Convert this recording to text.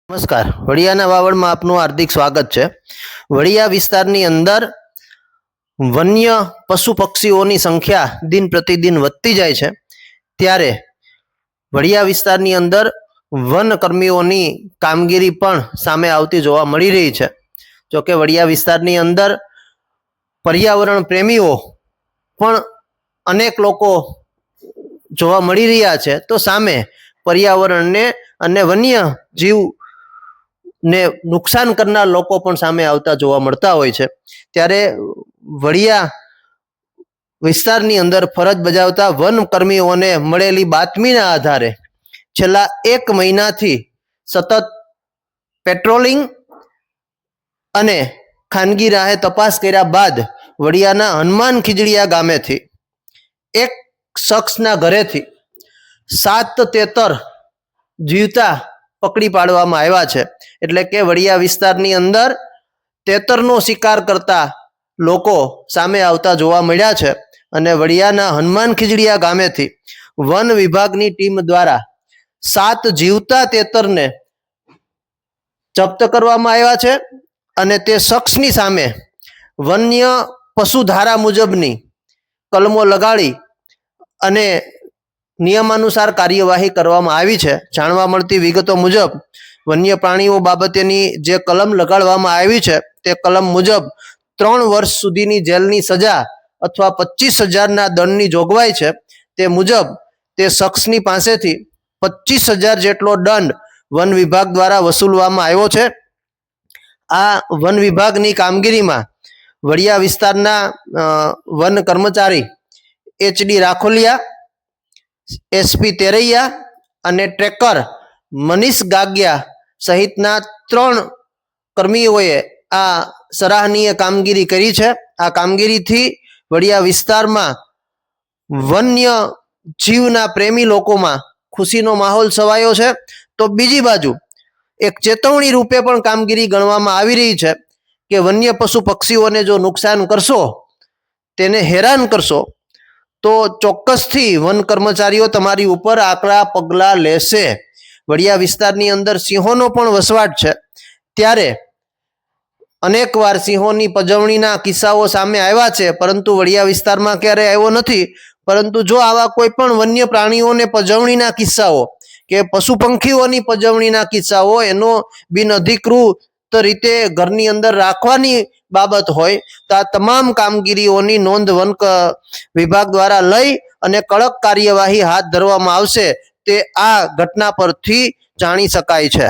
નમસ્કાર, વડિયાના વાવડમાં આપનું હાર્દિક સ્વાગત છે। વડિયા વિસ્તારની અંદર વન્ય પશુ પક્ષીઓની સંખ્યા દિન પ્રતિદિન વધતી જાય છે, ત્યારે વડિયા વિસ્તારની અંદર વન કર્મીઓની કામગીરી પણ સામે આવતી જોવા મળી રહી છે। જોકે વડિયા વિસ્તારની અંદર પર્યાવરણ પ્રેમીઓ પણ અનેક લોકો જોવા મળી રહ્યા છે, તો સામે પર્યાવરણને અને વન્ય જીવ ને નુકસાન કરનાર લોકો પણ સામે આવતા જોવા મળતા હોય છે। ત્યારે વડિયા વિસ્તારની અંદર ફરજ બજાવતા વન કર્મીઓને મળેલી બાતમીના આધારે છેલ્લા 1 મહિનાથી સતત પેટ્રોલિંગ અને ખાનગી રાહે તપાસ કર્યા બાદ વડિયાના હનુમાન ખીજડીયા ગામેથી એક શખ્સના ઘરેથી 7 તેતર જીવતા પકડી પાડવામાં આવ્યા છે। એટલે કે વડિયા વિસ્તારની અંદર તેતરનો શિકાર કરતા લોકો સામે આવતા જોવા મળ્યા છે અને વડિયાના હનુમાન ખીજડીયા ગામેથી વન વિભાગની ટીમ દ્વારા 7 જીવતા તેતરને જપ્ત કરવામાં આવ્યા છે અને તે શખ્સની સામે વન્ય પશુ ધારા મુજબની કલમો લગાડી અને નિયમાનુસાર કાર્યવાહી કરવામાં આવી છે। જાણવા મળતી વિગતો મુજબ વન્ય પ્રાણીઓ બાબતેની જે કલમ લગાડવામાં આવી છે તે કલમ મુજબ 3 વર્ષ સુધીની જેલની સજા અથવા 25,000ના દંડની જોગવાઈ છે। તે મુજબ તે શખ્સની પાસેથી 25,000 જેટલો દંડ વન વિભાગ દ્વારા વસૂલવામાં આવ્યો છે। આ વન વિભાગની કામગીરીમાં વડિયા વિસ્તારના વન કર્મચારી HD રાખોલિયા, SP તેરૈયા અને ટ્રેકર મનીષ ગાગિયા સહિતના 3 કર્મીઓએ આ સરાહનીય કામગીરી કરી છે। આ કામગીરીથી વડિયા વિસ્તારમાં વન્ય જીવના પ્રેમી લોકોમાં ખુશીનો માહોલ છવાયો છે। તો બીજી બાજુ એક ચેતવણી રૂપે પણ કામગીરી ગણવામાં આવી રહી છે કે વન્ય પશુ પક્ષીઓને જો નુકસાન કરશો, તેને હેરાન કરશો, તો ચોક્કસથી વન કર્મચારીઓ તમારી ઉપર આકરા પગલાં લેશે। વડિયા વિસ્તારની અંદર સિંહોનો પણ વસવાટ છે, ત્યારે અનેકવાર સિંહોની પજવણીના કિસ્સાઓ સામે આવ્યા છે, પરંતુ વડિયા વિસ્તારમાં ક્યારેય આવ્યો નથી। પરંતુ જો આવા કોઈ પણ વન્ય પ્રાણીઓને પજવણીના કિસ્સાઓ કે પશુ પંખીઓની પજવણીના કિસ્સાઓ એનો બિનઅધિકૃત રીતે ઘરની અંદર રાખવાની બાબત હોય તો આ તમામ કામગીરીઓની નોંધ વન વિભાગ દ્વારા લઈ અને કડક કાર્યવાહી હાથ ધરવામાં આવશે, તે આ ઘટના પરથી જાણી શકાય છે।